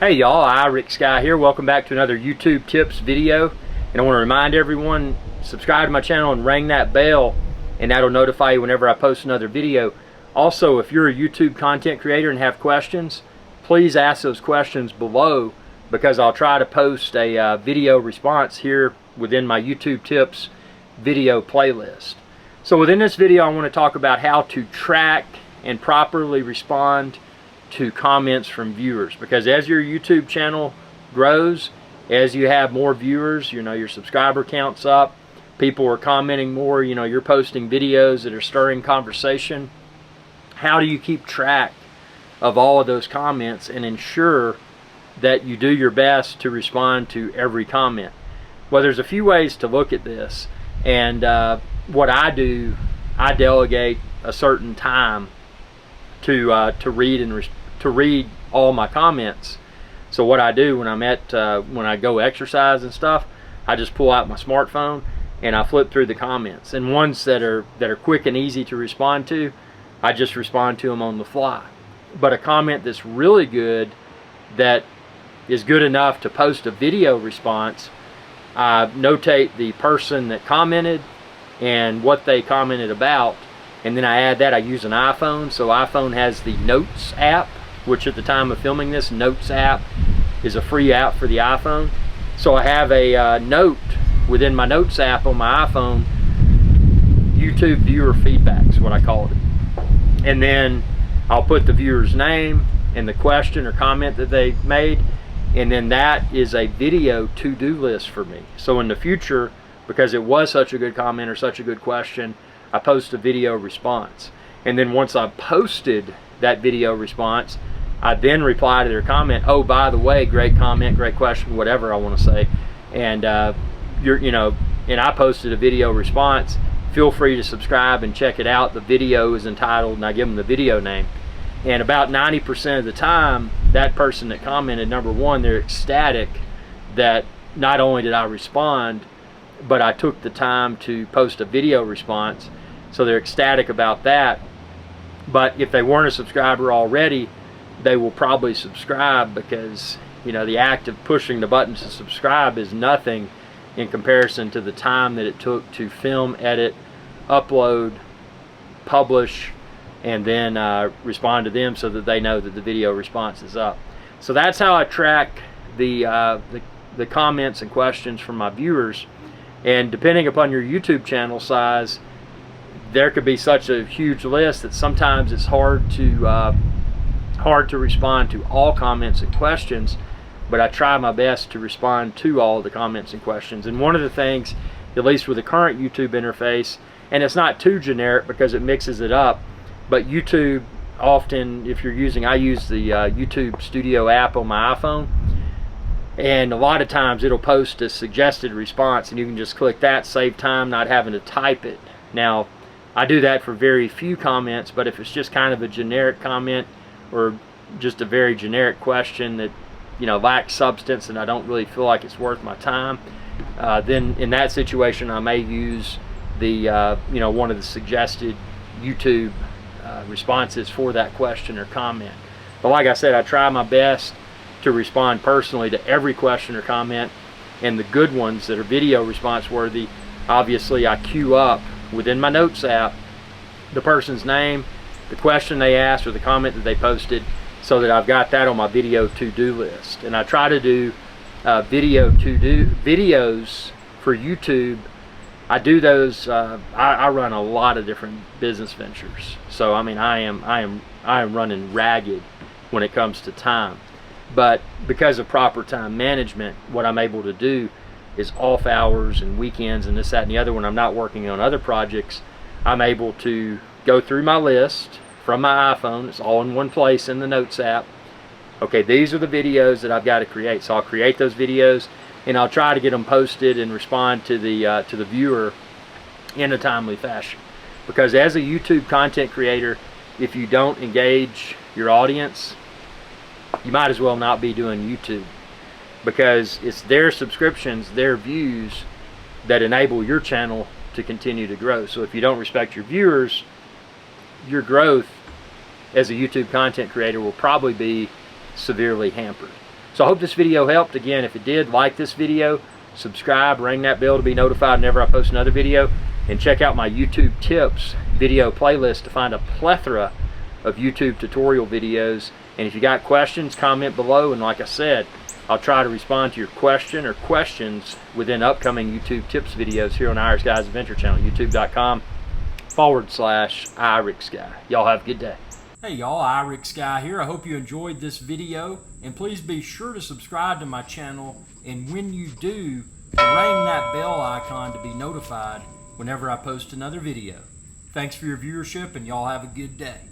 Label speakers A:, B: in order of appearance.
A: Hey y'all, Rick Sky here. Welcome back to another YouTube tips video. And I want to remind everyone, subscribe to my channel and ring that bell, and that'll notify you whenever I post another video. Also, if you're a YouTube content creator and have questions, please ask those questions below, because I'll try to post a video response here within my YouTube tips video playlist. So within this video, I want to talk about how to track and properly respond to comments from viewers, because as your YouTube channel grows, as you have more viewers, your subscriber count's up, people are commenting more, you're posting videos that are stirring conversation. How do you keep track of all of those comments and ensure that you do your best to respond to every comment? Well, there's a few ways to look at this, and what I do, I delegate a certain time to read all my comments. So what I do when when I go exercise and stuff, I just pull out my smartphone and I flip through the comments, and ones that are quick and easy to respond to, I just respond to them on the fly. But a comment that's really good, that is good enough to post a video response, I notate the person that commented and what they commented about, and then I add that. I use an iPhone, so iPhone has the Notes app, which at the time of filming this, Notes app is a free app for the iPhone. So I have a note within my Notes app on my iPhone, YouTube viewer feedback is what I call it. And then I'll put the viewer's name and the question or comment that they made, and then that is a video to-do list for me. So in the future, because it was such a good comment or such a good question, I post a video response. And then once I've posted that video response, I then reply to their comment, oh, by the way, great comment, great question, whatever I want to say. And and I posted a video response. Feel free to subscribe and check it out. The video is entitled, and I give them the video name. And about 90% of the time, that person that commented, number one, they're ecstatic that not only did I respond, but I took the time to post a video response. So they're ecstatic about that. But if they weren't a subscriber already, they will probably subscribe, because the act of pushing the button to subscribe is nothing in comparison to the time that it took to film, edit, upload, publish, and then respond to them so that they know that the video response is up. So that's how I track the comments and questions from my viewers. And depending upon your YouTube channel size, there could be such a huge list that sometimes it's hard to respond to all comments and questions, but I try my best to respond to all the comments and questions. And one of the things, at least with the current YouTube interface, and it's not too generic because it mixes it up, but YouTube often, if you're using, I use the YouTube Studio app on my iPhone, and a lot of times it'll post a suggested response, and you can just click that, save time not having to type it. Now, I do that for very few comments, but if it's just kind of a generic comment or just a very generic question that lacks substance and I don't really feel like it's worth my time, then in that situation I may use the one of the suggested YouTube responses for that question or comment. But like I said, I try my best to respond personally to every question or comment, and the good ones that are video response worthy, obviously I queue up within my Notes app the person's name, the question they asked, or the comment that they posted, so that I've got that on my video to-do list. And I try to do videos for YouTube. I do those. I run a lot of different business ventures, so I mean I am running ragged when it comes to time. But because of proper time management, what I'm able to do is off hours and weekends and this, that, and the other, when I'm not working on other projects, I'm able to go through my list from my iPhone. It's all in one place in the Notes app. Okay, these are the videos that I've got to create. So I'll create those videos, and I'll try to get them posted and respond to the viewer in a timely fashion. Because as a YouTube content creator, if you don't engage your audience, you might as well not be doing YouTube, because it's their subscriptions, their views, that enable your channel to continue to grow. So if you don't respect your viewers, your growth as a YouTube content creator will probably be severely hampered. So I hope this video helped. Again, if it did, like this video, subscribe, ring that bell to be notified whenever I post another video, and check out my YouTube tips video playlist to find a plethora of YouTube tutorial videos. And if you got questions, comment below, and like I said, I'll try to respond to your question or questions within upcoming YouTube tips videos here on Irish Guy's Adventure Channel, youtube.com/IrixGuy. Y'all have a good day. Hey y'all, IrixGuy here. I hope you enjoyed this video, and please be sure to subscribe to my channel, and when you do, ring that bell icon to be notified whenever I post another video. Thanks for your viewership, and y'all have a good day.